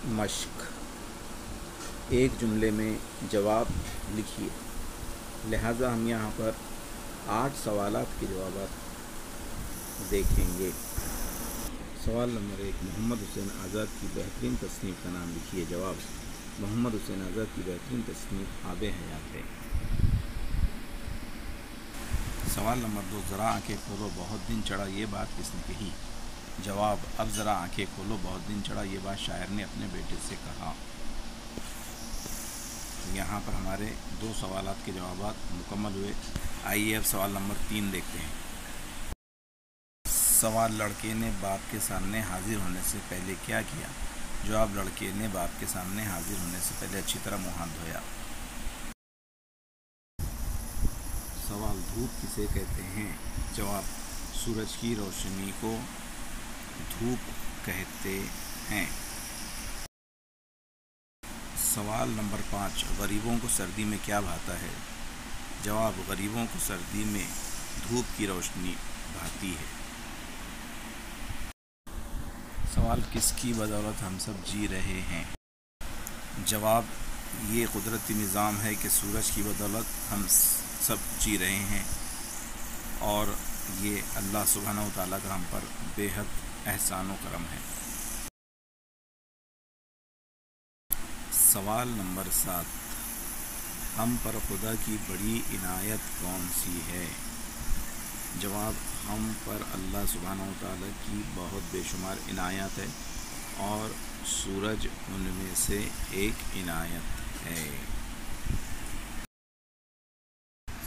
मश्क। एक जुमले में जवाब लिखिए। लिहाजा हम यहाँ पर 8 सवालात के जवाब देखेंगे। सवाल नंबर 1, मोहम्मद हुसैन आज़ाद की बेहतरीन तसनीफ़ का नाम लिखिए। जवाब, मोहम्मद हुसैन आज़ाद की बेहतरीन तसनीफ़ आब हयात है। सवाल नंबर 2, ज़रा आंखें खोलो बहुत दिन चढ़ा ये बात किसने कही। जवाब, अब ज़रा आंखें खोलो बहुत दिन चढ़ा ये बात शायर ने अपने बेटे से कहा। यहाँ पर हमारे 2 सवालात के जवाब मुकम्मल हुए। आइए अब सवाल नंबर 3 देखते हैं। सवाल, लड़के ने बाप के सामने हाजिर होने से पहले क्या किया। जवाब, लड़के ने बाप के सामने हाजिर होने से पहले अच्छी तरह मुँह हाथ धोया। सवाल, धूप किसे कहते हैं। जवाब, सूरज की रोशनी को धूप कहते हैं। सवाल नंबर 5, गरीबों को सर्दी में क्या भाता है। जवाब, गरीबों को सर्दी में धूप की रोशनी भाती है। सवाल, किसकी बदौलत हम सब जी रहे हैं। जवाब, ये कुदरती निज़ाम है कि सूरज की बदौलत हम सब जी रहे हैं और ये अल्लाह सुब्हानहू व तआला का हम पर बेहद एहसान व करम है। सवाल नंबर 7, हम पर खुदा की बड़ी इनायत कौन सी है। जवाब, हम पर अल्लाह सुब्हानहू व तआला की बहुत बेशुमार इनायत है और सूरज उनमें से एक इनायत है।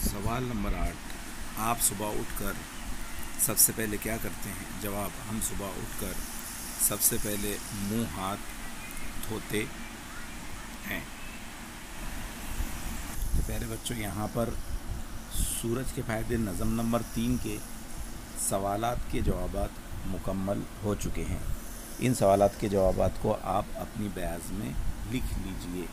सवाल नंबर 8, आप सुबह उठकर सबसे पहले क्या करते हैं। जवाब, हम सुबह उठकर सबसे पहले मुंह हाथ धोते हैं। तो प्यारे बच्चों, यहाँ पर सूरज के फ़ायदे नज़म नंबर 3 के सवालात के जवाबात मुकम्मल हो चुके हैं। इन सवालात के जवाबात को आप अपनी बयाज़ में लिख लीजिए।